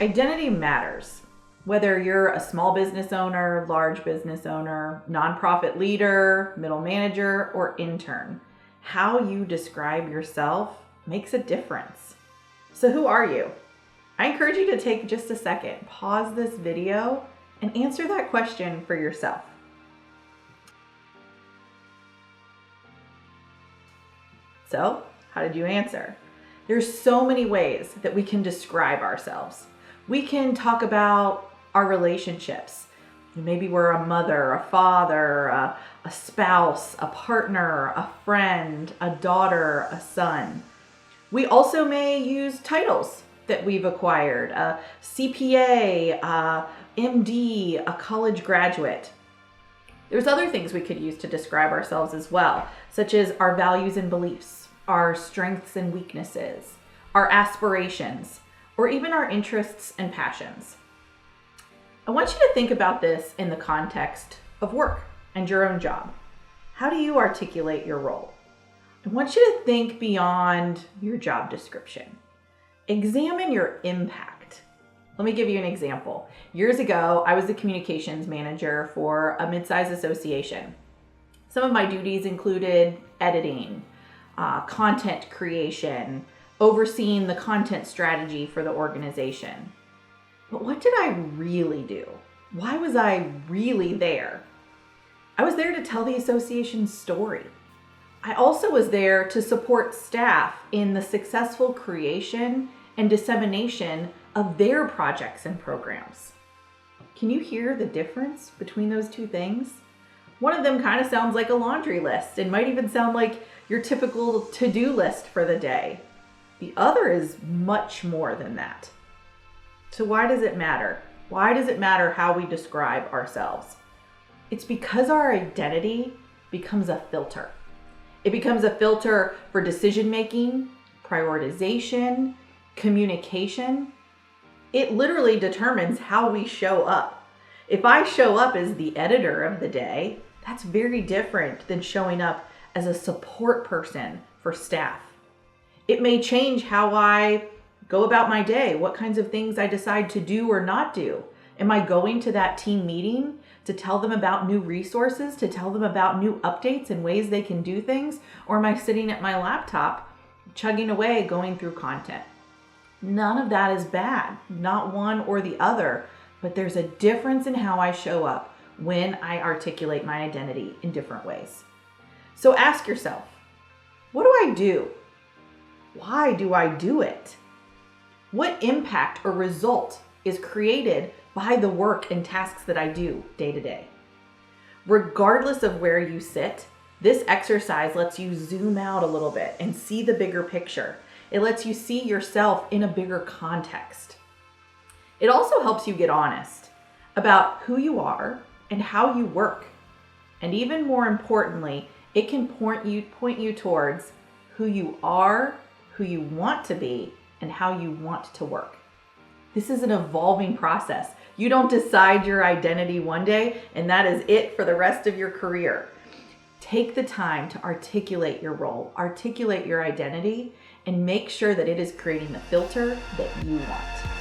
Identity matters. Whether you're a small business owner, large business owner, nonprofit leader, middle manager, or intern, how you describe yourself makes a difference. So who are you? I encourage you to take just a second, pause this video, and answer that question for yourself. So, how did you answer? There's so many ways that we can describe ourselves. We can talk about our relationships. Maybe we're a mother, a father, a spouse, a partner, a friend, a daughter, a son. We also may use titles that we've acquired, a CPA, a MD, a college graduate. There's other things we could use to describe ourselves as well, such as our values and beliefs, our strengths and weaknesses, our aspirations, or even our interests and passions. I want you to think about this in the context of work and your own job. How do you articulate your role? I want you to think beyond your job description. Examine your impact. Let me give you an example. Years ago, I was the communications manager for a mid-sized association. Some of my duties included editing, content creation, overseeing the content strategy for the organization. But what did I really do? Why was I really there? I was there to tell the association's story. I also was there to support staff in the successful creation and dissemination of their projects and programs. Can you hear the difference between those two things? One of them kind of sounds like a laundry list and might even sound like your typical to-do list for the day. The other is much more than that. So why does it matter? Why does it matter how we describe ourselves? It's because our identity becomes a filter. It becomes a filter for decision-making, prioritization, communication. It literally determines how we show up. If I show up as the editor of the day, that's very different than showing up as a support person for staff. It may change how I go about my day, what kinds of things I decide to do or not do. Am I going to that team meeting to tell them about new resources, to tell them about new updates and ways they can do things? Or am I sitting at my laptop, chugging away, going through content? None of that is bad, not one or the other, but there's a difference in how I show up when I articulate my identity in different ways. So ask yourself, what do I do? Why do I do it? What impact or result is created by the work and tasks that I do day to day? Regardless of where you sit, this exercise lets you zoom out a little bit and see the bigger picture. It lets you see yourself in a bigger context. It also helps you get honest about who you are and how you work. And even more importantly, it can point you towards who you are, who you want to be, and how you want to work. This is an evolving process. You don't decide your identity one day and that is it for the rest of your career. Take the time to articulate your role, articulate your identity, and make sure that it is creating the filter that you want.